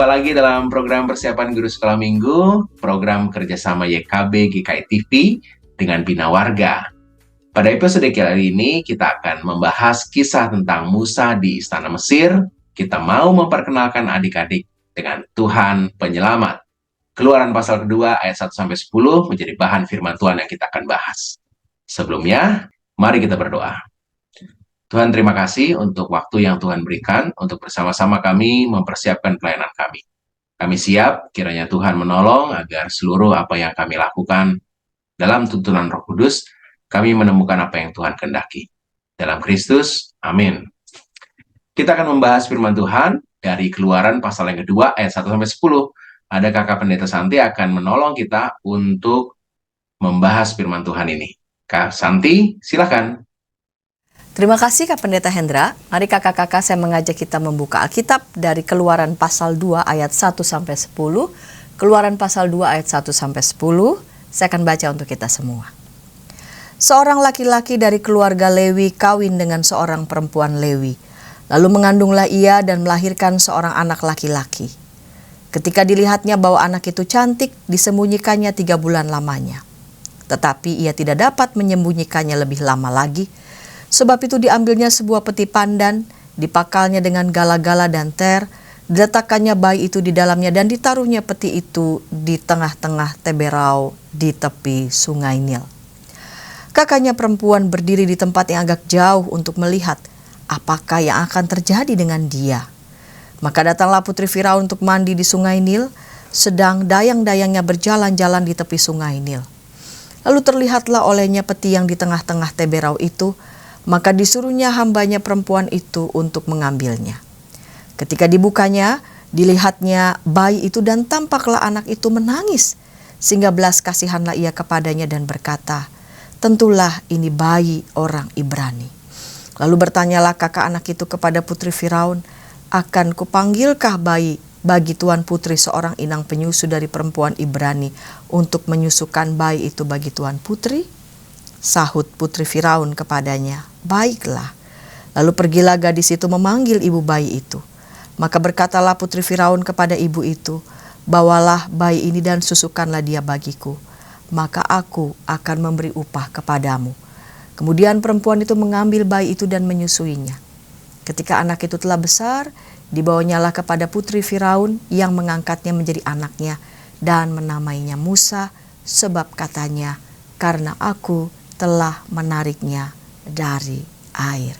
lagi dalam program persiapan guru sekolah minggu, program kerjasama YKB GKI TV dengan Bina Warga. Pada episode kali ini kita akan membahas kisah tentang Musa di Istana Mesir. Kita mau memperkenalkan adik-adik dengan Tuhan Penyelamat. Keluaran pasal kedua ayat 1-10 menjadi bahan firman Tuhan yang kita akan bahas. Sebelumnya, mari kita berdoa. Tuhan, terima kasih untuk waktu yang Tuhan berikan untuk bersama-sama kami mempersiapkan pelayanan kami. Kami siap, kiranya Tuhan menolong agar seluruh apa yang kami lakukan dalam tuntunan Roh Kudus, kami menemukan apa yang Tuhan kehendaki. Dalam Kristus, amin. Kita akan membahas firman Tuhan dari Keluaran pasal yang kedua ayat 1-10. Ada Kakak Pendeta Santi akan menolong kita untuk membahas firman Tuhan ini. Kak Santi, silakan. Terima kasih Kak Pendeta Hendra. Mari kakak-kakak saya mengajak kita membuka Alkitab dari Keluaran pasal 2 ayat 1-10. Keluaran pasal 2 ayat 1-10. Saya akan baca untuk kita semua. Seorang laki-laki dari keluarga Lewi kawin dengan seorang perempuan Lewi. Lalu mengandunglah ia dan melahirkan seorang anak laki-laki. Ketika dilihatnya bahwa anak itu cantik, disembunyikannya 3 bulan lamanya. Tetapi ia tidak dapat menyembunyikannya lebih lama lagi. Sebab itu diambilnya sebuah peti pandan, dipakalnya dengan gala-gala dan ter, diletakkannya bayi itu di dalamnya dan ditaruhnya peti itu di tengah-tengah teberau di tepi sungai Nil. Kakaknya perempuan berdiri di tempat yang agak jauh untuk melihat apakah yang akan terjadi dengan dia. Maka datanglah putri Firaun untuk mandi di sungai Nil, sedang dayang-dayangnya berjalan-jalan di tepi sungai Nil. Lalu terlihatlah olehnya peti yang di tengah-tengah teberau itu, maka disuruhnya hambanya perempuan itu untuk mengambilnya. Ketika dibukanya, dilihatnya bayi itu dan tampaklah anak itu menangis. Sehingga belas kasihanlah ia kepadanya dan berkata, tentulah ini bayi orang Ibrani. Lalu bertanyalah kakak anak itu kepada putri Firaun, akan kupanggilkah bayi bagi tuan putri seorang inang penyusu dari perempuan Ibrani untuk menyusukan bayi itu bagi tuan putri? Sahut putri Firaun kepadanya, baiklah. Lalu pergilah gadis itu memanggil ibu bayi itu. Maka berkatalah putri Firaun kepada ibu itu, bawalah bayi ini dan susukanlah dia bagiku, maka aku akan memberi upah kepadamu. Kemudian perempuan itu mengambil bayi itu dan menyusuinya. Ketika anak itu telah besar, dibawanyalah kepada putri Firaun yang mengangkatnya menjadi anaknya dan menamainya Musa, sebab katanya, karena aku telah menariknya dari air.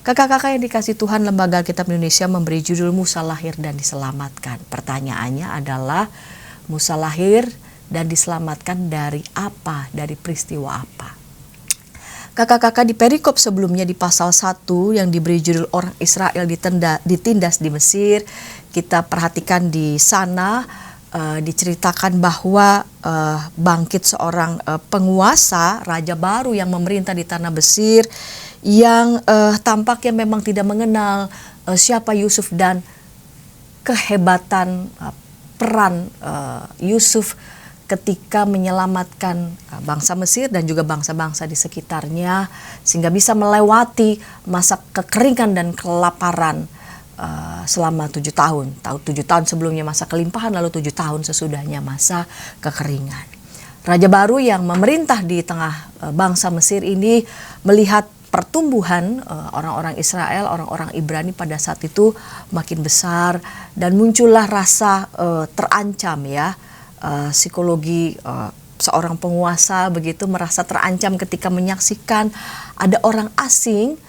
Kakak-kakak yang dikasih Tuhan, Lembaga Alkitab Indonesia memberi judul Musa lahir dan diselamatkan. Pertanyaannya adalah, Musa lahir dan diselamatkan dari apa? Dari peristiwa apa? Kakak-kakak, di perikop sebelumnya di pasal 1 yang diberi judul orang Israel ditindas di Mesir, kita perhatikan di sana diceritakan bahwa bangkit seorang penguasa, raja baru yang memerintah di tanah Mesir, yang tampaknya memang tidak mengenal siapa Yusuf dan kehebatan peran Yusuf ketika menyelamatkan bangsa Mesir dan juga bangsa-bangsa di sekitarnya, sehingga bisa melewati masa kekeringan dan kelaparan selama 7 tahun. 7 tahun sebelumnya masa kelimpahan, lalu 7 tahun sesudahnya masa kekeringan. Raja baru yang memerintah di tengah bangsa Mesir ini melihat pertumbuhan orang-orang Israel, orang-orang Ibrani pada saat itu makin besar, dan muncullah rasa terancam ya. Psikologi seorang penguasa begitu merasa terancam ketika menyaksikan ada orang asing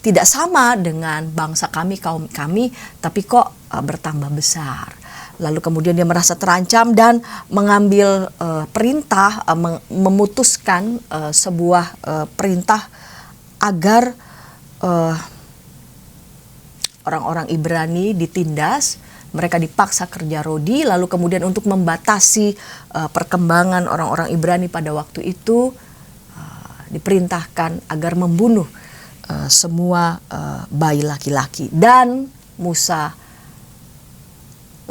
tidak sama dengan bangsa kami, kaum kami, tapi kok bertambah besar. Lalu kemudian dia merasa terancam dan mengambil perintah, memutuskan sebuah perintah agar orang-orang Ibrani ditindas. Mereka dipaksa kerja rodi, lalu kemudian untuk membatasi perkembangan orang-orang Ibrani pada waktu itu diperintahkan agar membunuh semua bayi laki-laki. Dan Musa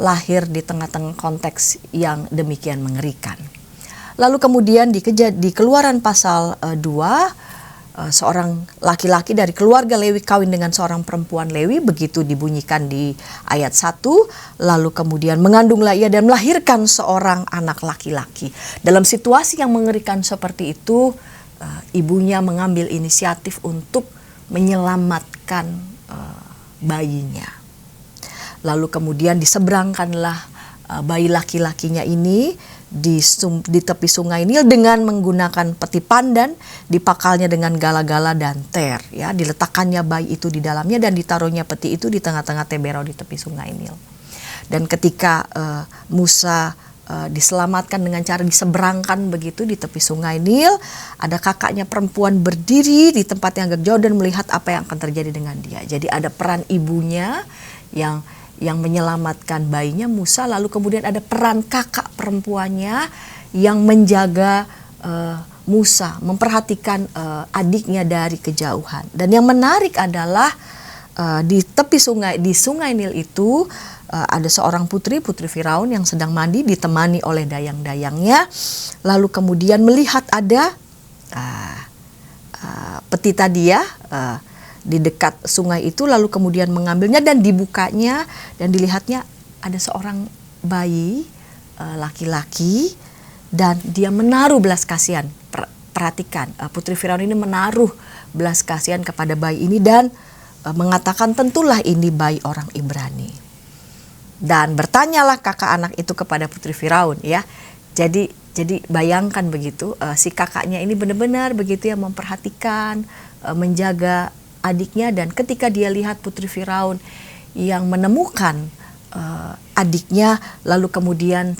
lahir di tengah-tengah konteks yang demikian mengerikan. Lalu kemudian di Keluaran pasal 2 seorang laki-laki dari keluarga Lewi kawin dengan seorang perempuan Lewi, begitu dibunyikan di ayat 1, lalu kemudian mengandunglah ia dan melahirkan seorang anak laki-laki. Dalam situasi yang mengerikan seperti itu, ibunya mengambil inisiatif untuk menyelamatkan bayinya. Lalu kemudian diseberangkanlah bayi laki-lakinya ini di tepi sungai Nil dengan menggunakan peti pandan, dipakalnya dengan gala-gala dan ter, ya, diletakkannya bayi itu di dalamnya dan ditaruhnya peti itu di tengah-tengah teberau di tepi sungai Nil. Dan ketika Musa diselamatkan dengan cara diseberangkan begitu di tepi sungai Nil, ada kakaknya perempuan berdiri di tempat yang agak jauh dan melihat apa yang akan terjadi dengan dia. Jadi ada peran ibunya yang menyelamatkan bayinya Musa, lalu kemudian ada peran kakak perempuannya yang menjaga Musa, memperhatikan adiknya dari kejauhan. Dan yang menarik adalah di tepi sungai, di sungai Nil itu ada seorang putri Firaun yang sedang mandi ditemani oleh dayang-dayangnya, lalu kemudian melihat ada peti tadi, ya, di dekat sungai itu, lalu kemudian mengambilnya dan dibukanya dan dilihatnya ada seorang bayi laki-laki dan dia menaruh belas kasihan. Perhatikan, putri Firaun ini menaruh belas kasihan kepada bayi ini dan mengatakan tentulah ini bayi orang Ibrani. Dan bertanyalah kakak anak itu kepada putri Firaun, ya. Jadi bayangkan begitu, si kakaknya ini benar-benar begitu ya memperhatikan, menjaga adiknya, dan ketika dia lihat putri Firaun yang menemukan adiknya, lalu kemudian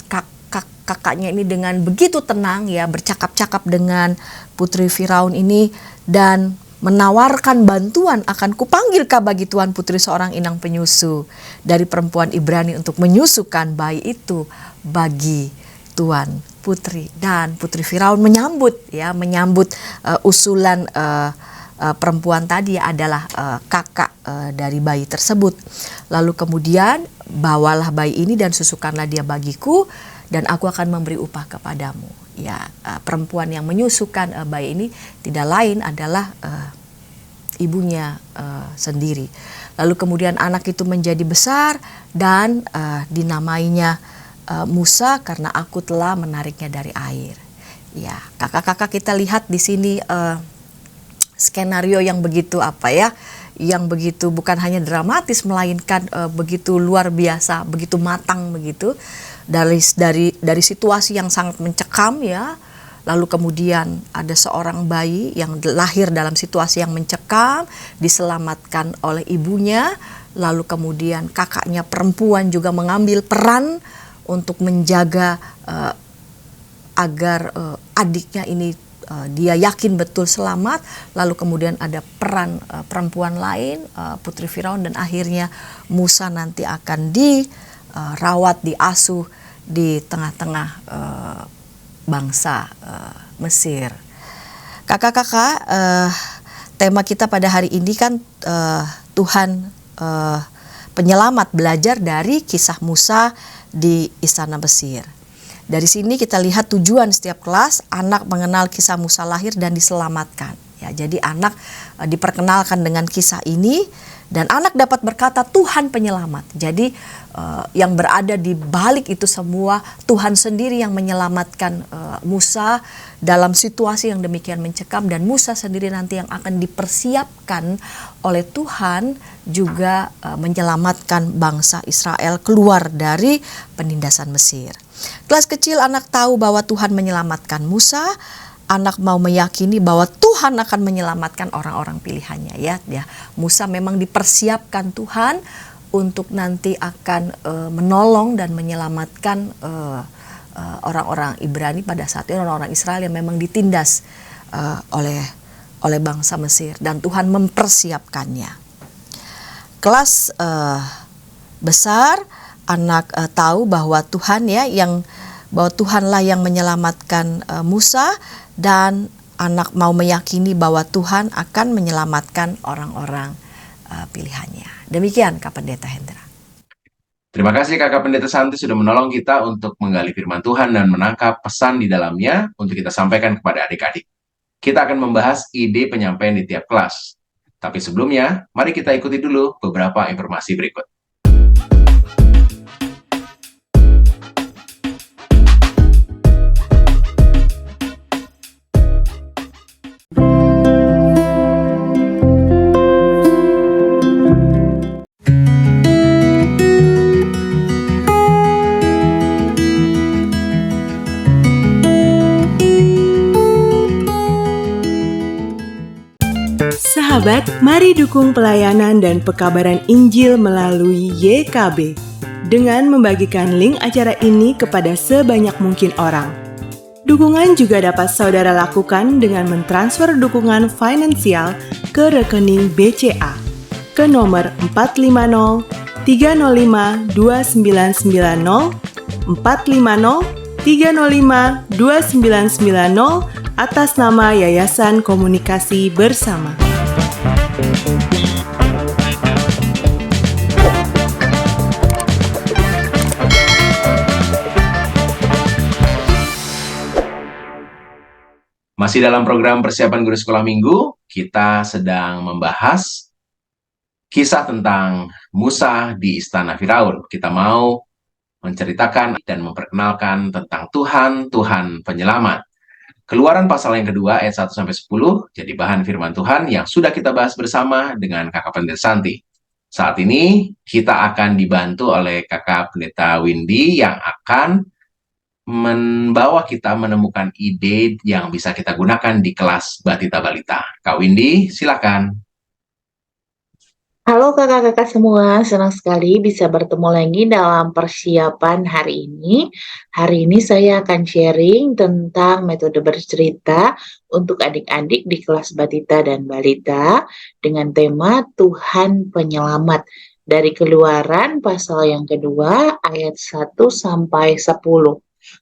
kakaknya ini dengan begitu tenang, ya, bercakap-cakap dengan putri Firaun ini dan menawarkan bantuan, akan kupanggilkah bagi tuan putri seorang inang penyusu dari perempuan Ibrani untuk menyusukan bayi itu bagi tuan putri. Dan putri Firaun menyambut usulan perempuan tadi adalah kakak dari bayi tersebut. Lalu kemudian bawalah bayi ini dan susukanlah dia bagiku dan aku akan memberi upah kepadamu. Ya, perempuan yang menyusukan bayi ini tidak lain adalah ibunya sendiri. Lalu kemudian anak itu menjadi besar dan dinamainya Musa karena aku telah menariknya dari air. Ya, kakak-kakak, kita lihat di sini skenario yang begitu yang begitu bukan hanya dramatis melainkan begitu luar biasa, begitu matang begitu dari situasi yang sangat mencekam, ya. Lalu kemudian ada seorang bayi yang lahir dalam situasi yang mencekam, diselamatkan oleh ibunya. Lalu kemudian kakaknya perempuan juga mengambil peran untuk menjaga agar adiknya ini dia yakin betul selamat. Lalu kemudian ada peran perempuan lain, putri Firaun, dan akhirnya Musa nanti akan dirawat, diasuh di tengah-tengah bangsa Mesir. Kakak-kakak, tema kita pada hari ini kan Tuhan penyelamat, belajar dari kisah Musa di istana Mesir. Dari sini kita lihat tujuan setiap kelas, anak mengenal kisah Musa lahir dan diselamatkan. Ya, jadi anak diperkenalkan dengan kisah ini dan anak dapat berkata Tuhan penyelamat. Jadi yang berada di balik itu semua Tuhan sendiri yang menyelamatkan Musa dalam situasi yang demikian mencekam, dan Musa sendiri nanti yang akan dipersiapkan oleh Tuhan juga menyelamatkan bangsa Israel keluar dari penindasan Mesir. Kelas kecil anak tahu bahwa Tuhan menyelamatkan Musa. Anak mau meyakini bahwa Tuhan akan menyelamatkan orang-orang pilihannya, ya. Musa memang dipersiapkan Tuhan untuk nanti akan menolong dan menyelamatkan orang-orang Ibrani pada saat itu, orang-orang Israel yang memang ditindas oleh bangsa Mesir, dan Tuhan mempersiapkannya. Kelas besar anak tahu bahwa Tuhan bahwa Tuhanlah yang menyelamatkan Musa, dan anak mau meyakini bahwa Tuhan akan menyelamatkan orang-orang pilihannya. Demikian Kak Pendeta Hendra. Terima kasih Kakak Pendeta Santi sudah menolong kita untuk menggali firman Tuhan dan menangkap pesan di dalamnya untuk kita sampaikan kepada adik-adik. Kita akan membahas ide penyampaian di tiap kelas. Tapi sebelumnya, mari kita ikuti dulu beberapa informasi berikut. Sahabat, mari dukung pelayanan dan pekabaran Injil melalui YKB dengan membagikan link acara ini kepada sebanyak mungkin orang. Dukungan juga dapat saudara lakukan dengan mentransfer dukungan finansial ke rekening BCA ke nomor 450 305 2990 450 305 2990 atas nama Yayasan Komunikasi Bersama. Masih dalam program persiapan guru sekolah minggu, kita sedang membahas kisah tentang Musa di Istana Firaun. Kita mau menceritakan dan memperkenalkan tentang Tuhan Penyelamat. Keluaran pasal yang kedua ayat 1-10 jadi bahan firman Tuhan yang sudah kita bahas bersama dengan Kakak Pendeta Santi. Saat ini kita akan dibantu oleh Kakak Pendeta Windy yang akan membawa kita menemukan ide yang bisa kita gunakan di kelas Batita Balita. Kak Windy, silakan. Halo kakak-kakak semua, senang sekali bisa bertemu lagi dalam persiapan hari ini. Hari ini saya akan sharing tentang metode bercerita untuk adik-adik di kelas Batita dan Balita dengan tema Tuhan Penyelamat dari Keluaran pasal yang kedua ayat 1-10.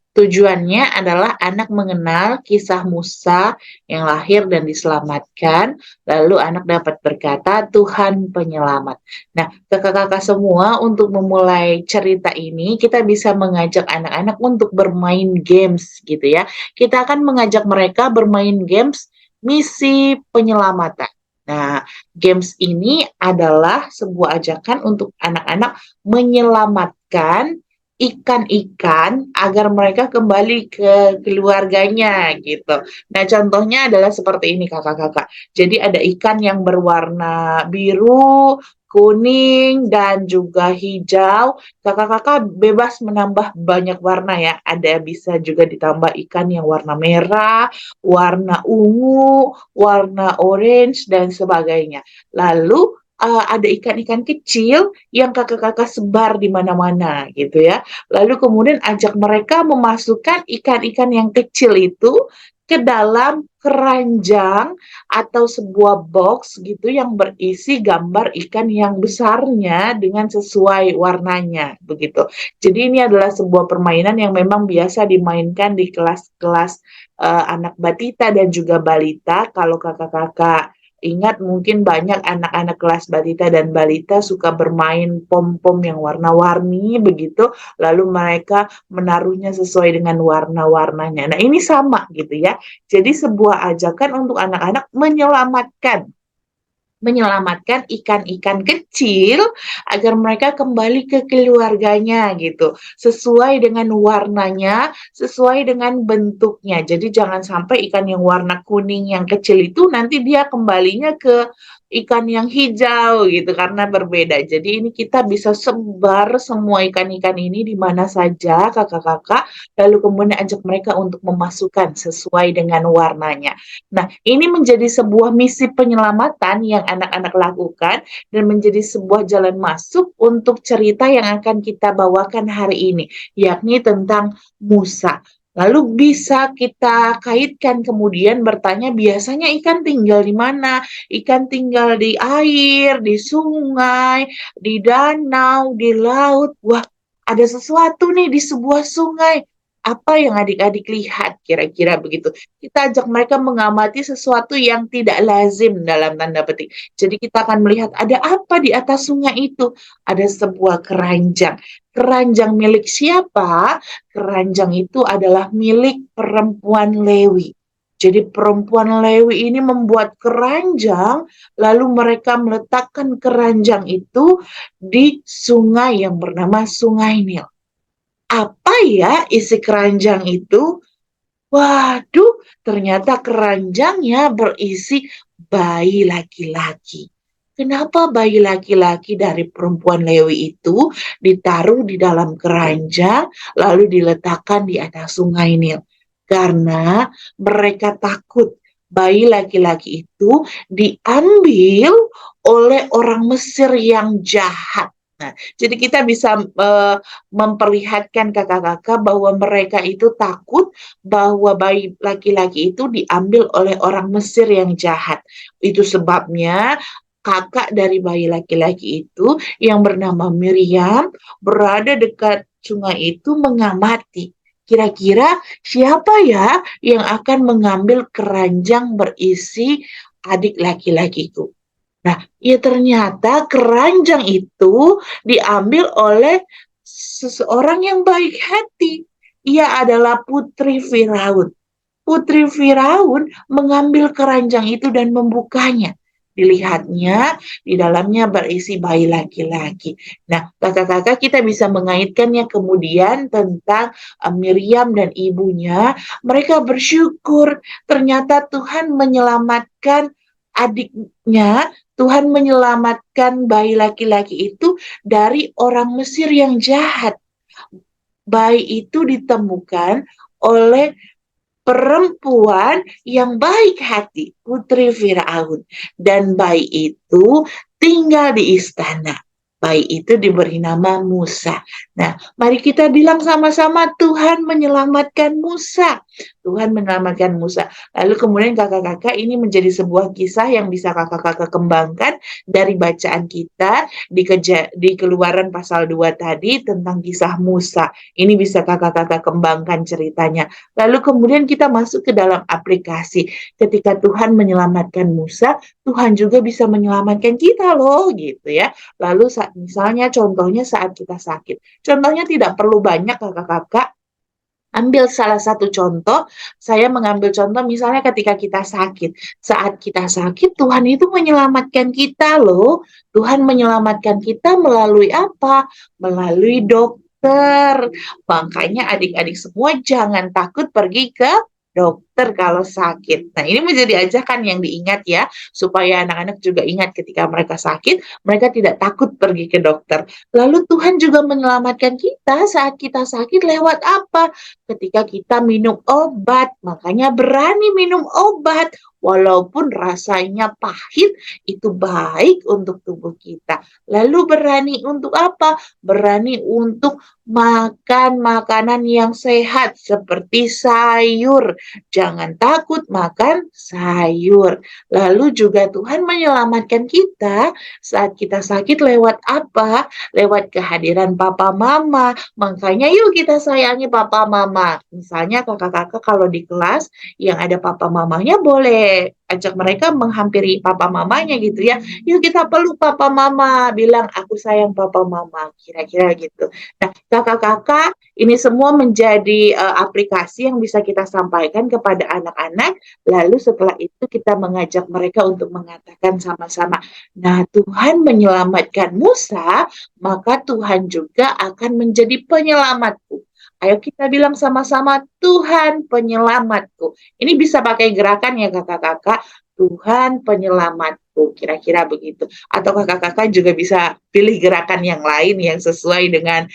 Tujuannya adalah anak mengenal kisah Musa yang lahir dan diselamatkan, lalu anak dapat berkata, Tuhan Penyelamat. Nah, kakak-kakak semua, untuk memulai cerita ini, kita bisa mengajak anak-anak untuk bermain games gitu ya. Kita akan mengajak mereka bermain games misi penyelamatan. Nah, games ini adalah sebuah ajakan untuk anak-anak menyelamatkan ikan-ikan agar mereka kembali ke keluarganya gitu. Nah, contohnya adalah seperti ini kakak-kakak. Jadi ada ikan yang berwarna biru, kuning, dan juga hijau. Kakak-kakak bebas menambah banyak warna ya. Ada bisa juga ditambah ikan yang warna merah, warna ungu, warna orange, dan sebagainya. Lalu ada ikan-ikan kecil yang kakak-kakak sebar di mana-mana gitu ya. Lalu kemudian ajak mereka memasukkan ikan-ikan yang kecil itu ke dalam keranjang atau sebuah box gitu yang berisi gambar ikan yang besarnya dengan sesuai warnanya begitu. Jadi ini adalah sebuah permainan yang memang biasa dimainkan di kelas-kelas anak batita dan juga balita. Kalau kakak-kakak ingat, mungkin banyak anak-anak kelas batita dan balita suka bermain pom-pom yang warna-warni begitu, lalu mereka menaruhnya sesuai dengan warna-warnanya. Nah, ini sama gitu ya. Jadi sebuah ajakan untuk anak-anak menyelamatkan ikan-ikan kecil agar mereka kembali ke keluarganya gitu. Sesuai dengan warnanya, sesuai dengan bentuknya. Jadi jangan sampai ikan yang warna kuning yang kecil itu nanti dia kembalinya ke ikan yang hijau gitu karena berbeda. Jadi ini kita bisa sebar semua ikan-ikan ini di mana saja kakak-kakak, lalu kemudian ajak mereka untuk memasukkan sesuai dengan warnanya. Nah, ini menjadi sebuah misi penyelamatan yang anak-anak lakukan dan menjadi sebuah jalan masuk untuk cerita yang akan kita bawakan hari ini, yakni tentang Musa. Lalu bisa kita kaitkan kemudian bertanya, biasanya ikan tinggal di mana? Ikan tinggal di air, di sungai, di danau, di laut. Wah, ada sesuatu nih di sebuah sungai. Apa yang adik-adik lihat kira-kira begitu. Kita ajak mereka mengamati sesuatu yang tidak lazim dalam tanda petik. Jadi kita akan melihat ada apa di atas sungai itu. Ada sebuah keranjang. Keranjang milik siapa? Keranjang itu adalah milik perempuan Lewi. Jadi perempuan Lewi ini membuat keranjang, lalu mereka meletakkan keranjang itu di sungai yang bernama Sungai Nil. Apa ya isi keranjang itu? Waduh, ternyata keranjangnya berisi bayi laki-laki. Kenapa bayi laki-laki dari perempuan Lewi itu ditaruh di dalam keranjang lalu diletakkan di atas Sungai Nil? Karena mereka takut bayi laki-laki itu diambil oleh orang Mesir yang jahat. Nah, jadi kita bisa memperlihatkan kakak-kakak bahwa mereka itu takut bahwa bayi laki-laki itu diambil oleh orang Mesir yang jahat. Itu sebabnya kakak dari bayi laki-laki itu yang bernama Miriam berada dekat sungai itu mengamati. Kira-kira siapa ya yang akan mengambil keranjang berisi adik laki-lakiku? Nah, ya ternyata keranjang itu diambil oleh seseorang yang baik hati. Ia adalah putri Firaun. Putri Firaun mengambil keranjang itu dan membukanya. Dilihatnya, di dalamnya berisi bayi laki-laki. Nah, kakak-kakak kita bisa mengaitkannya kemudian tentang Miriam dan ibunya. Mereka bersyukur ternyata Tuhan menyelamatkan adiknya, Tuhan menyelamatkan bayi laki-laki itu dari orang Mesir yang jahat. Bayi itu ditemukan oleh perempuan yang baik hati, putri Firaun. Dan bayi itu tinggal di istana. Bayi itu diberi nama Musa. Nah, mari kita bilang sama-sama, Tuhan menyelamatkan Musa. Tuhan menyelamatkan Musa. Lalu kemudian kakak-kakak ini menjadi sebuah kisah yang bisa kakak-kakak kembangkan dari bacaan kita di Keluaran pasal 2 tadi tentang kisah Musa. Ini bisa kakak-kakak kembangkan ceritanya. Lalu kemudian kita masuk ke dalam aplikasi. Ketika Tuhan menyelamatkan Musa, Tuhan juga bisa menyelamatkan kita loh, gitu ya. Lalu misalnya contohnya saat kita sakit. Contohnya tidak perlu banyak kakak-kakak. Ambil salah satu contoh, saya mengambil contoh misalnya ketika kita sakit. Saat kita sakit, Tuhan itu menyelamatkan kita loh. Tuhan menyelamatkan kita melalui apa? Melalui dokter. Makanya adik-adik semua jangan takut pergi ke dokter kalau sakit. Nah, ini menjadi ajakan yang diingat ya, supaya anak-anak juga ingat ketika mereka sakit, mereka tidak takut pergi ke dokter. Lalu Tuhan juga menyelamatkan kita saat kita sakit lewat apa? Ketika kita minum obat, makanya berani minum obat. Walaupun rasanya pahit, itu baik untuk tubuh kita. Lalu berani untuk apa? Berani untuk makan makanan yang sehat seperti sayur. Jangan takut makan sayur. Lalu juga Tuhan menyelamatkan kita saat kita sakit lewat apa? Lewat kehadiran papa mama. Makanya yuk kita sayangi papa mama. Misalnya kakak-kakak kalau di kelas yang ada papa mamanya boleh ajak mereka menghampiri papa mamanya gitu ya. Yuk kita peluk papa mama, bilang aku sayang papa mama, kira-kira gitu. Nah, kakak-kakak, ini semua menjadi aplikasi yang bisa kita sampaikan kepada anak-anak. Lalu setelah itu kita mengajak mereka untuk mengatakan sama-sama, nah Tuhan menyelamatkan Musa, maka Tuhan juga akan menjadi penyelamatku. Ayo kita bilang sama-sama, Tuhan penyelamatku. Ini bisa pakai gerakan ya kakak-kakak, Tuhan penyelamatku, kira-kira begitu. Atau kakak-kakak juga bisa pilih gerakan yang lain yang sesuai dengan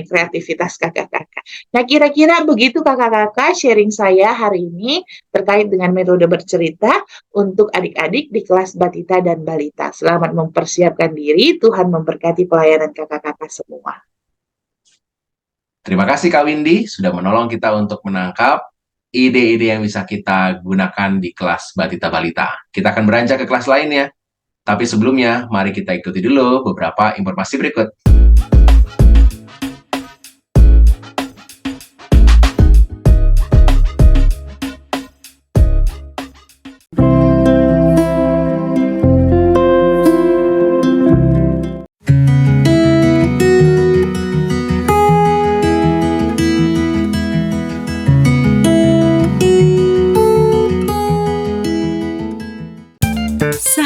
kreativitas kakak-kakak. Nah, kira-kira begitu kakak-kakak sharing saya hari ini terkait dengan metode bercerita untuk adik-adik di kelas Batita dan Balita. Selamat mempersiapkan diri, Tuhan memberkati pelayanan kakak-kakak semua. Terima kasih Kak Windy sudah menolong kita untuk menangkap ide-ide yang bisa kita gunakan di kelas Batita Balita. Kita akan beranjak ke kelas lainnya. Tapi sebelumnya, mari kita ikuti dulu beberapa informasi berikut.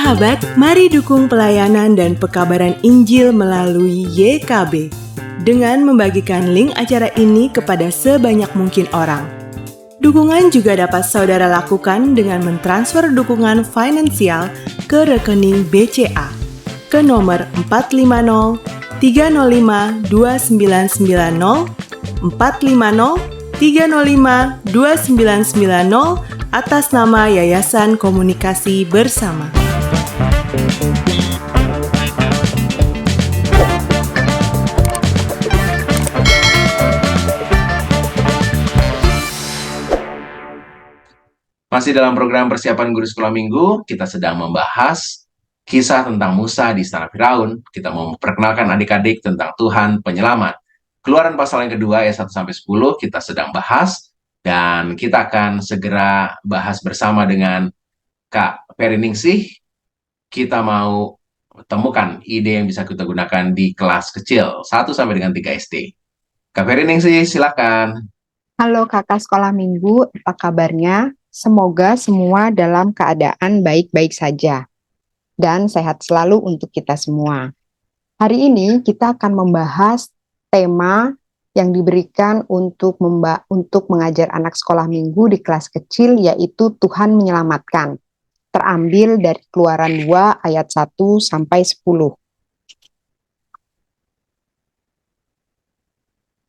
Sahabat, mari dukung pelayanan dan pekabaran Injil melalui YKB dengan membagikan link acara ini kepada sebanyak mungkin orang. Dukungan juga dapat saudara lakukan dengan mentransfer dukungan finansial ke rekening BCA ke nomor 450 305 2990 450 305 2990 atas nama Yayasan Komunikasi Bersama. Masih dalam program persiapan guru sekolah minggu, kita sedang membahas kisah tentang Musa di istana Firaun. Kita mau memperkenalkan adik-adik tentang Tuhan Penyelamat. Keluaran pasal yang kedua ayat 1-10 kita sedang bahas, dan kita akan segera bahas bersama dengan Kak Peri Ningsih. Kita mau temukan ide yang bisa kita gunakan di kelas kecil 1 sampai dengan 3 SD. Kak Peri Ningsih, silakan. Halo kakak sekolah minggu, apa kabarnya? Semoga semua dalam keadaan baik-baik saja dan sehat selalu untuk kita semua. Hari ini kita akan membahas tema yang diberikan untuk mengajar anak sekolah minggu di kelas kecil, yaitu Tuhan Menyelamatkan. Terambil dari Keluaran 2 ayat 1-10.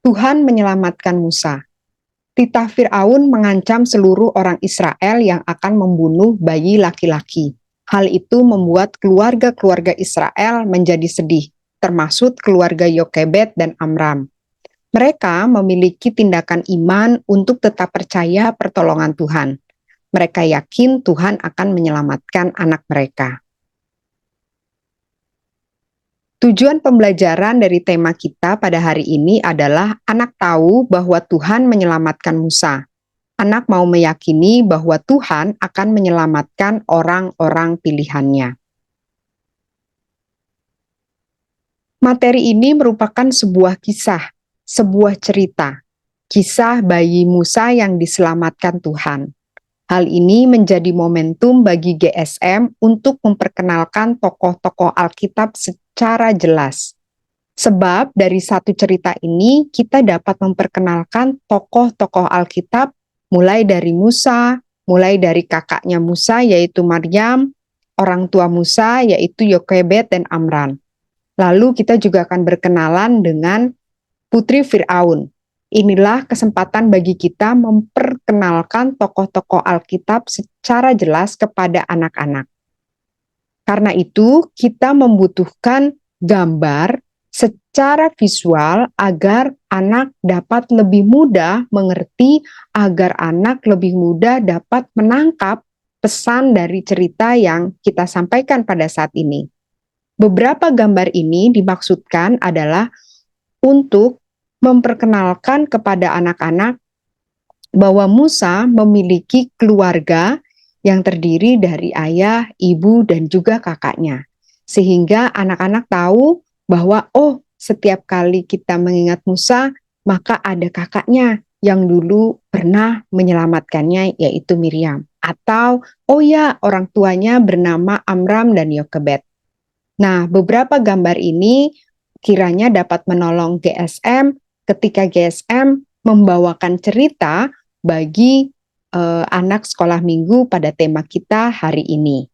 Tuhan menyelamatkan Musa. Titah Fir'aun mengancam seluruh orang Israel yang akan membunuh bayi laki-laki. Hal itu membuat keluarga-keluarga Israel menjadi sedih, termasuk keluarga Yokebed dan Amram. Mereka memiliki tindakan iman untuk tetap percaya pertolongan Tuhan. Mereka yakin Tuhan akan menyelamatkan anak mereka. Tujuan pembelajaran dari tema kita pada hari ini adalah anak tahu bahwa Tuhan menyelamatkan Musa. Anak mau meyakini bahwa Tuhan akan menyelamatkan orang-orang pilihannya. Materi ini merupakan sebuah kisah, sebuah cerita. Kisah bayi Musa yang diselamatkan Tuhan. Hal ini menjadi momentum bagi GSM untuk memperkenalkan tokoh-tokoh Alkitab secara jelas. Sebab dari satu cerita ini kita dapat memperkenalkan tokoh-tokoh Alkitab mulai dari Musa, mulai dari kakaknya Musa yaitu Maryam, orang tua Musa yaitu Yokebed dan Amram. Lalu kita juga akan berkenalan dengan putri Fir'aun. Inilah kesempatan bagi kita memperkenalkan tokoh-tokoh Alkitab secara jelas kepada anak-anak. Karena itu, kita membutuhkan gambar secara visual agar anak dapat lebih mudah mengerti, agar anak lebih mudah dapat menangkap pesan dari cerita yang kita sampaikan pada saat ini. Beberapa gambar ini dimaksudkan adalah untuk memperkenalkan kepada anak-anak bahwa Musa memiliki keluarga yang terdiri dari ayah, ibu, dan juga kakaknya. Sehingga anak-anak tahu bahwa setiap kali kita mengingat Musa, maka ada kakaknya yang dulu pernah menyelamatkannya, yaitu Miriam. Atau, orang tuanya bernama Amram dan Yokebed. Nah, beberapa gambar ini kiranya dapat menolong GSM ketika GSM membawakan cerita bagi anak sekolah minggu pada tema kita hari ini.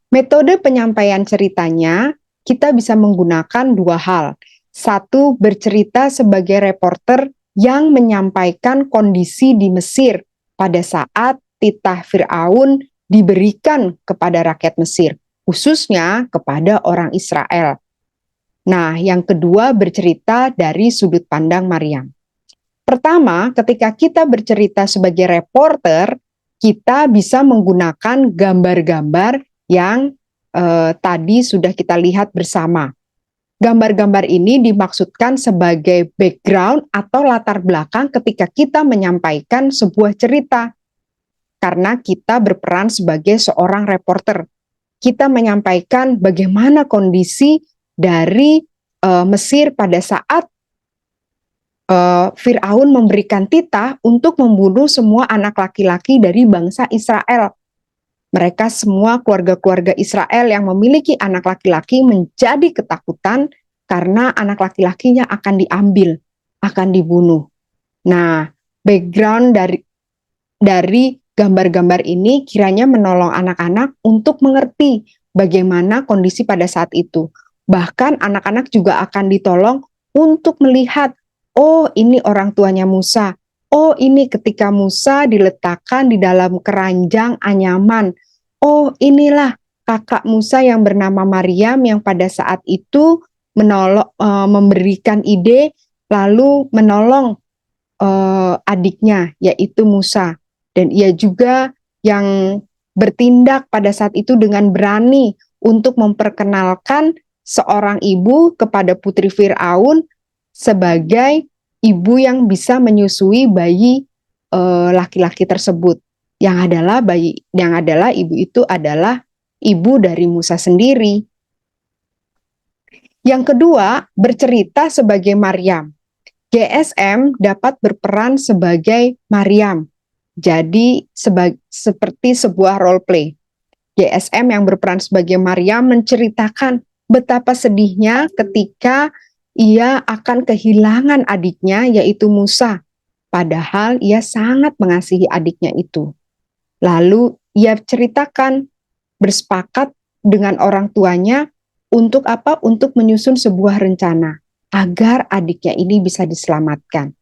Metode penyampaian ceritanya, kita bisa menggunakan dua hal. Satu, bercerita sebagai reporter yang menyampaikan kondisi di Mesir pada saat titah Fir'aun diberikan kepada rakyat Mesir, khususnya kepada orang Israel. Nah, yang kedua bercerita dari sudut pandang Maryam. Pertama, ketika kita bercerita sebagai reporter, kita bisa menggunakan gambar-gambar yang tadi sudah kita lihat bersama. Gambar-gambar ini dimaksudkan sebagai background atau latar belakang ketika kita menyampaikan sebuah cerita. Karena kita berperan sebagai seorang reporter. Kita menyampaikan bagaimana kondisi dari Mesir pada saat titah Fir'aun diberikan kepada rakyat Mesir, khususnya kepada orang Israel. Nah, yang kedua bercerita dari sudut pandang Maryam. Pertama, ketika kita bercerita sebagai reporter, kita bisa menggunakan gambar-gambar yang tadi sudah kita lihat bersama. Gambar-gambar ini dimaksudkan sebagai background atau latar belakang ketika kita menyampaikan sebuah cerita. Karena kita berperan sebagai seorang reporter. Kita menyampaikan bagaimana kondisi dari Firaun memberikan titah untuk membunuh semua anak laki-laki dari bangsa Israel. Mereka semua keluarga-keluarga Israel yang memiliki anak laki-laki menjadi ketakutan karena anak laki-lakinya akan diambil, akan dibunuh. Nah, background dari gambar-gambar ini kiranya menolong anak-anak untuk mengerti bagaimana kondisi pada saat itu. Bahkan anak-anak juga akan ditolong untuk melihat, oh ini orang tuanya Musa, oh ini ketika Musa diletakkan di dalam keranjang anyaman, oh inilah kakak Musa yang bernama Maryam yang pada saat itu memberikan ide lalu menolong adiknya yaitu Musa, dan ia juga yang bertindak pada saat itu dengan berani untuk memperkenalkan seorang ibu kepada putri Firaun sebagai ibu yang bisa menyusui bayi laki-laki tersebut, yang adalah ibu itu adalah ibu dari Musa sendiri. Yang kedua, bercerita sebagai Maryam. GSM dapat berperan sebagai Maryam. Jadi seperti sebuah role play. GSM yang berperan sebagai Maryam menceritakan betapa sedihnya ketika ia akan kehilangan adiknya yaitu Musa. Padahal ia sangat mengasihi adiknya itu. Lalu ia ceritakan bersepakat dengan orang tuanya untuk apa? Untuk menyusun sebuah rencana agar adiknya ini bisa diselamatkan.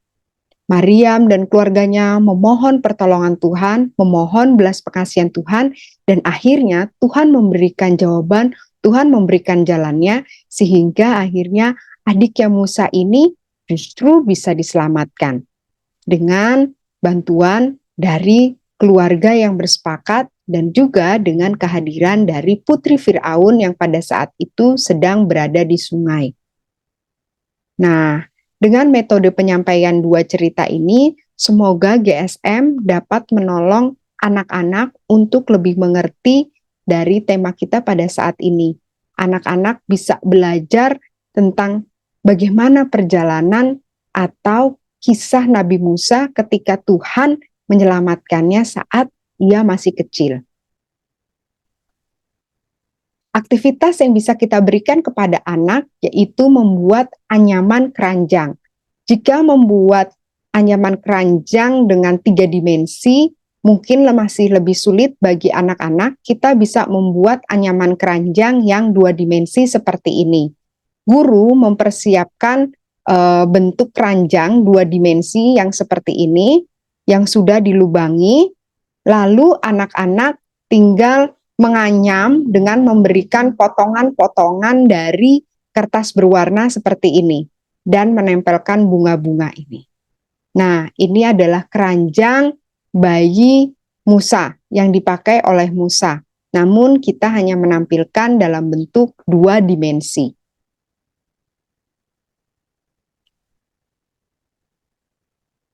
Maryam dan keluarganya memohon pertolongan Tuhan, memohon belas kasihan Tuhan, dan akhirnya Tuhan memberikan jawaban, Tuhan memberikan jalannya, sehingga akhirnya adiknya Musa ini justru bisa diselamatkan dengan bantuan dari keluarga yang bersepakat dan juga dengan kehadiran dari putri Firaun yang pada saat itu sedang berada di sungai. Nah, dengan metode penyampaian dua cerita ini, semoga GSM dapat menolong anak-anak untuk lebih mengerti dari tema kita pada saat ini. Anak-anak bisa belajar tentang bagaimana perjalanan atau kisah Nabi Musa ketika Tuhan menyelamatkannya saat ia masih kecil. Aktivitas yang bisa kita berikan kepada anak yaitu membuat anyaman keranjang. Jika membuat anyaman keranjang dengan 3 dimensi, mungkin masih lebih sulit bagi anak-anak, kita bisa membuat anyaman keranjang yang 2 dimensi seperti ini. Guru mempersiapkan bentuk keranjang 2 dimensi yang seperti ini, yang sudah dilubangi, lalu anak-anak tinggal menganyam dengan memberikan potongan-potongan dari kertas berwarna seperti ini dan menempelkan bunga-bunga ini. Nah, ini adalah keranjang bayi Musa yang dipakai oleh Musa. Namun kita hanya menampilkan dalam bentuk 2 dimensi.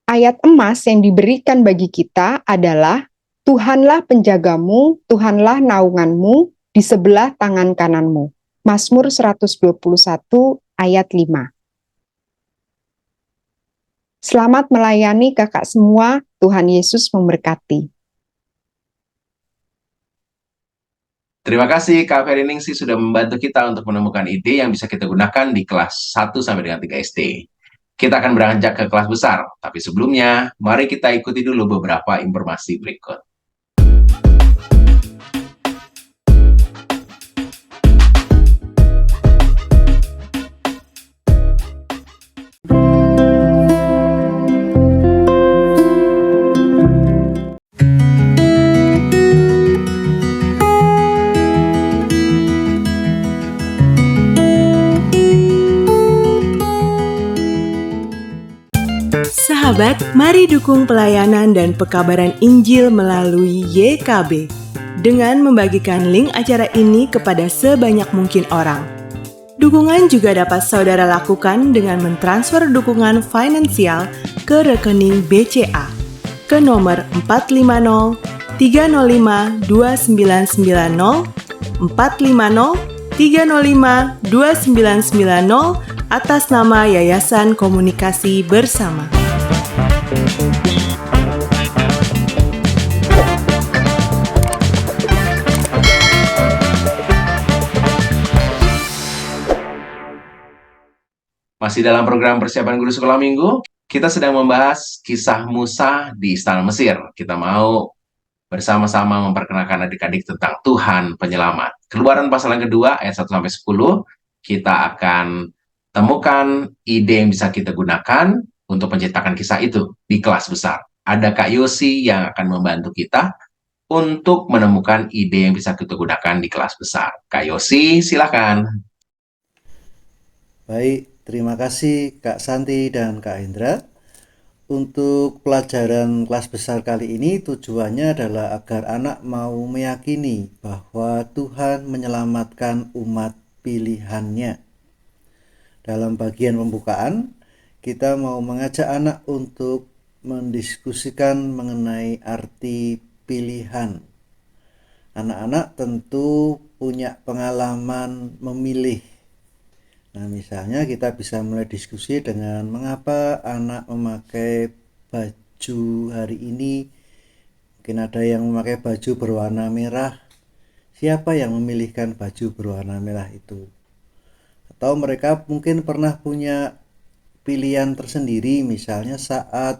Ayat emas yang diberikan bagi kita adalah Tuhanlah penjagamu, Tuhanlah naunganmu di sebelah tangan kananmu. Mazmur 121 ayat 5. Selamat melayani kakak semua, Tuhan Yesus memberkati. Terima kasih Kak Feriningsih sudah membantu kita untuk menemukan ide yang bisa kita gunakan di kelas 1 sampai dengan 3 SD. Kita akan beranjak ke kelas besar, tapi sebelumnya, mari kita ikuti dulu beberapa informasi berikut. Sahabat, mari dukung pelayanan dan pekabaran Injil melalui YKB dengan membagikan link acara ini kepada sebanyak mungkin orang. Dukungan juga dapat saudara lakukan dengan mentransfer dukungan finansial ke rekening BCA ke nomor 450 305 2990 450 305 2990 atas nama Yayasan Komunikasi Bersama. Masih dalam program persiapan guru sekolah minggu, kita sedang membahas kisah Musa di Istana Mesir. Kita mau bersama-sama memperkenalkan adik-adik tentang Tuhan Penyelamat. Keluaran pasal yang kedua, ayat 1-10, kita akan temukan ide yang bisa kita gunakan untuk menciptakan kisah itu di kelas besar. Ada Kak Yosi yang akan membantu kita untuk menemukan ide yang bisa kita gunakan di kelas besar. Kak Yosi, silakan. Baik, terima kasih Kak Santi dan Kak Hendra. Untuk pelajaran kelas besar kali ini tujuannya adalah agar anak mau meyakini bahwa Tuhan menyelamatkan umat pilihannya. Dalam bagian pembukaan, kita mau mengajak anak untuk mendiskusikan mengenai arti pilihan. Anak-anak tentu punya pengalaman memilih. Nah, misalnya kita bisa mulai diskusi dengan mengapa anak memakai baju hari ini. Mungkin ada yang memakai baju berwarna merah. Siapa yang memilihkan baju berwarna merah itu? Atau mereka mungkin pernah punya pilihan tersendiri, misalnya saat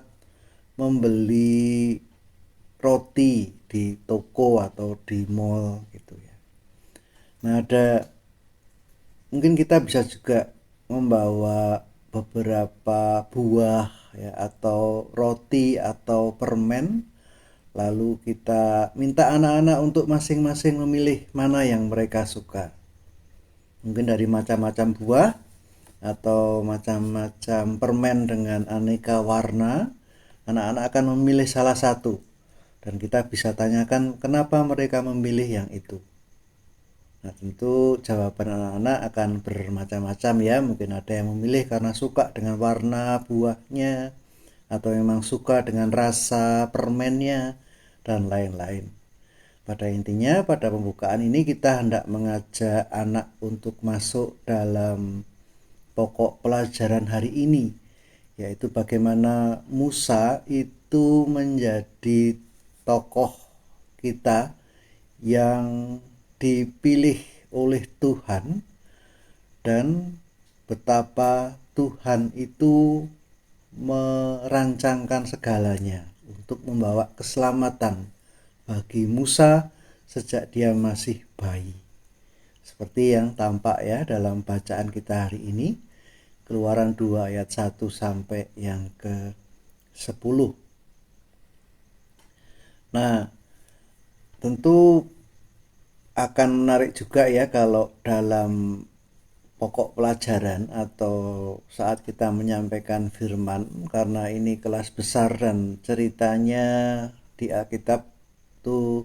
membeli roti di toko atau di mall gitu ya. Nah, mungkin kita bisa juga membawa beberapa buah ya, atau roti atau permen, lalu kita minta anak-anak untuk masing-masing memilih mana yang mereka suka. Mungkin dari macam-macam buah atau macam-macam permen dengan aneka warna, anak-anak akan memilih salah satu, dan kita bisa tanyakan kenapa mereka memilih yang itu. Nah, tentu jawaban anak-anak akan bermacam-macam ya. Mungkin ada yang memilih karena suka dengan warna buahnya, atau memang suka dengan rasa permennya, dan lain-lain. Pada intinya, pada pembukaan ini kita hendak mengajak anak untuk masuk dalam pokok pelajaran hari ini, yaitu bagaimana Musa itu menjadi tokoh kita yang dipilih oleh Tuhan, dan betapa Tuhan itu merancangkan segalanya untuk membawa keselamatan bagi Musa sejak dia masih bayi. Seperti yang tampak ya dalam bacaan kita hari ini, Keluaran 2 ayat 1 sampai yang ke-10. Nah, tentu akan menarik juga ya kalau dalam pokok pelajaran atau saat kita menyampaikan firman, karena ini kelas besar dan ceritanya di Alkitab itu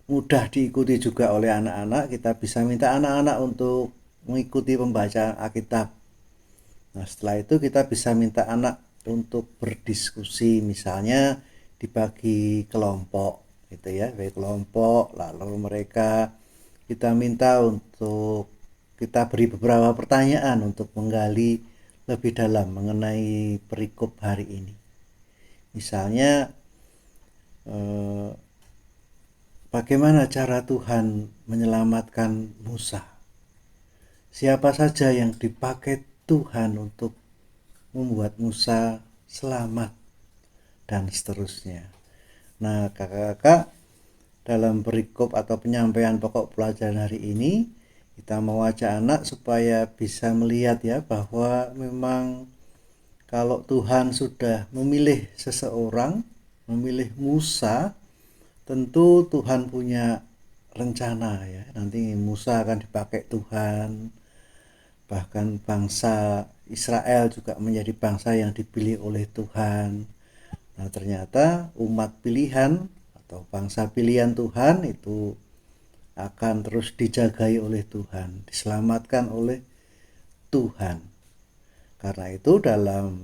mudah diikuti juga oleh anak-anak, kita bisa minta anak-anak untuk mengikuti pembacaan Alkitab. Nah, setelah itu kita bisa minta anak untuk berdiskusi, misalnya dibagi kelompok gitu ya, bagi kelompok, lalu mereka kita minta untuk kita beri beberapa pertanyaan untuk menggali lebih dalam mengenai perikop hari ini. Misalnya bagaimana cara Tuhan menyelamatkan Musa? Siapa saja yang dipakai Tuhan untuk membuat Musa selamat, dan seterusnya. Nah, kakak-kakak, dalam perikop atau penyampaian pokok pelajaran hari ini, kita mau ajak anak supaya bisa melihat ya bahwa memang kalau Tuhan sudah memilih seseorang, memilih Musa, tentu Tuhan punya rencana ya. Nanti Musa akan dipakai Tuhan. Bahkan bangsa Israel juga menjadi bangsa yang dipilih oleh Tuhan. Nah, ternyata umat pilihan atau bangsa pilihan Tuhan itu akan terus dijagai oleh Tuhan, diselamatkan oleh Tuhan. Karena itu dalam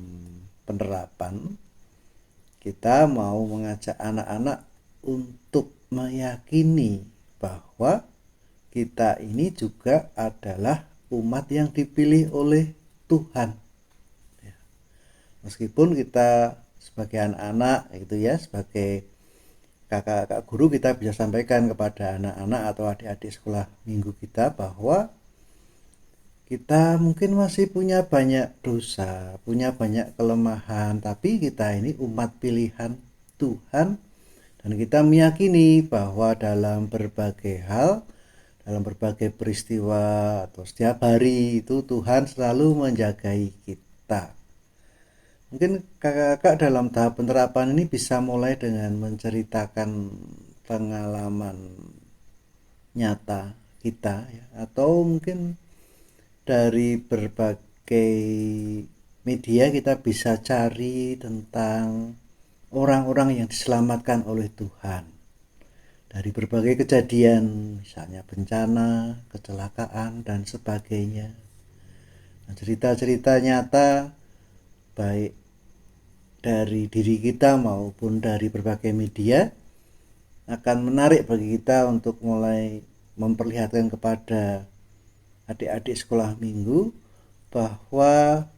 penerapan kita mau mengajak anak-anak untuk meyakini bahwa kita ini juga adalah umat yang dipilih oleh Tuhan. Ya. Meskipun kita sebagai anak-anak gitu ya, sebagai kakak-kakak guru, kita bisa sampaikan kepada anak-anak atau adik-adik sekolah minggu kita bahwa kita mungkin masih punya banyak dosa, punya banyak kelemahan, tapi kita ini umat pilihan Tuhan, dan kita meyakini bahwa dalam berbagai hal, dalam berbagai peristiwa atau setiap hari itu Tuhan selalu menjagai kita. Mungkin kakak-kakak dalam tahap penerapan ini bisa mulai dengan menceritakan pengalaman nyata kita ya, atau mungkin dari berbagai media kita bisa cari tentang orang-orang yang diselamatkan oleh Tuhan dari berbagai kejadian, misalnya bencana, kecelakaan, dan sebagainya. Nah, cerita-cerita nyata baik dari diri kita maupun dari berbagai media akan menarik bagi kita untuk mulai memperlihatkan kepada adik-adik sekolah minggu bahwa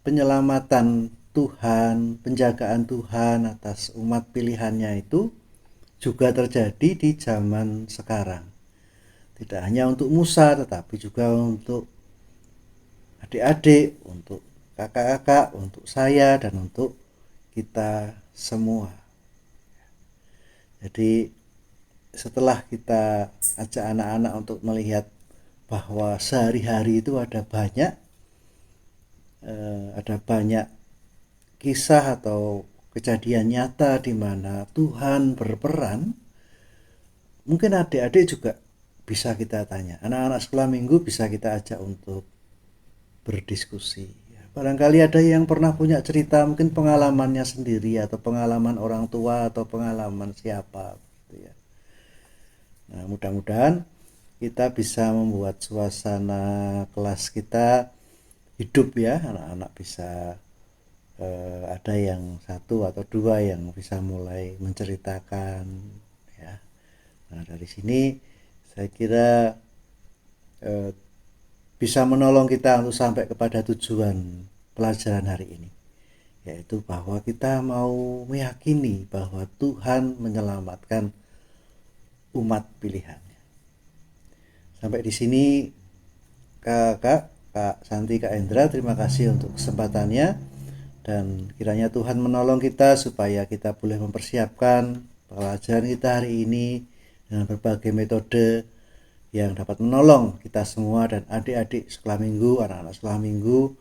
penyelamatan Tuhan, penjagaan Tuhan atas umat pilihannya itu juga terjadi di zaman sekarang. Tidak hanya untuk Musa, tetapi juga untuk adik-adik, untuk kakak-kakak, untuk saya, dan untuk kita semua. Jadi setelah kita ajak anak-anak untuk melihat bahwa sehari-hari itu ada banyak kisah atau kejadian nyata di mana Tuhan berperan, mungkin adik-adik juga bisa kita tanya, anak-anak sekolah minggu bisa kita ajak untuk berdiskusi. Barangkali ada yang pernah punya cerita, mungkin pengalamannya sendiri atau pengalaman orang tua atau pengalaman siapa gitu ya. Nah, mudah-mudahan kita bisa membuat suasana kelas kita hidup ya, anak-anak bisa ada yang satu atau dua yang bisa mulai menceritakan ya. Nah, dari sini saya kira bisa menolong kita untuk sampai kepada tujuan pelajaran hari ini, yaitu bahwa kita mau meyakini bahwa Tuhan menyelamatkan umat pilihannya. Sampai di sini Kak Santi, Kak Hendra, terima kasih untuk kesempatannya, dan kiranya Tuhan menolong kita supaya kita boleh mempersiapkan pelajaran kita hari ini dengan berbagai metode yang dapat menolong kita semua dan adik-adik sekolah minggu, anak-anak sekolah minggu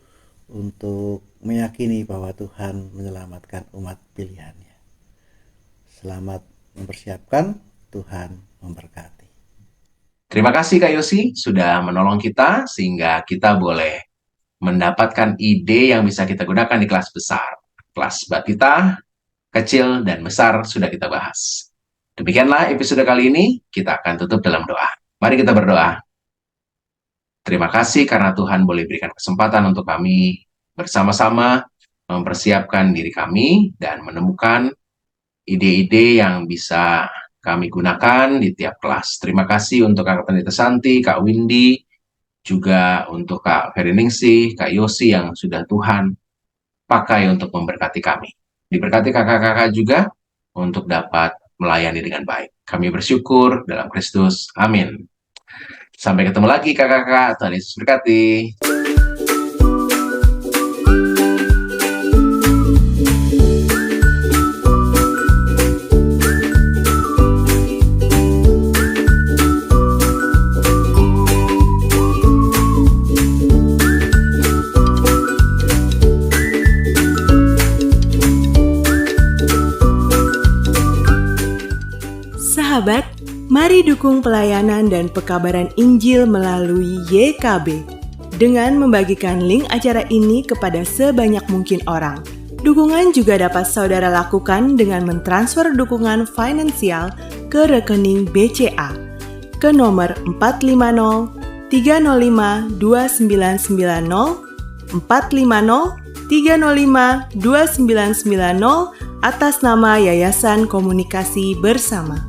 untuk meyakini bahwa Tuhan menyelamatkan umat pilihannya. Selamat mempersiapkan, Tuhan memberkati. Terima kasih Kak Yosi sudah menolong kita sehingga kita boleh mendapatkan ide yang bisa kita gunakan di kelas besar. Kelas batita, kecil, dan besar sudah kita bahas. Demikianlah episode kali ini, kita akan tutup dalam doa. Mari kita berdoa. Terima kasih karena Tuhan boleh berikan kesempatan untuk kami bersama-sama mempersiapkan diri kami dan menemukan ide-ide yang bisa kami gunakan di tiap kelas. Terima kasih untuk Kak Pendeta Santi, Kak Windy, juga untuk Kak Feriningsih, Kak Yosi yang sudah Tuhan pakai untuk memberkati kami. Diberkati kakak-kakak juga untuk dapat melayani dengan baik. Kami bersyukur dalam Kristus. Amin. Sampai ketemu lagi kakak-kakak. Tuhan Yesus berkati. Sahabat, mari dukung pelayanan dan pekabaran Injil melalui YKB dengan membagikan link acara ini kepada sebanyak mungkin orang. Dukungan juga dapat saudara lakukan dengan mentransfer dukungan finansial ke rekening BCA ke nomor 450 305 2990 450 305 2990 atas nama Yayasan Komunikasi Bersama.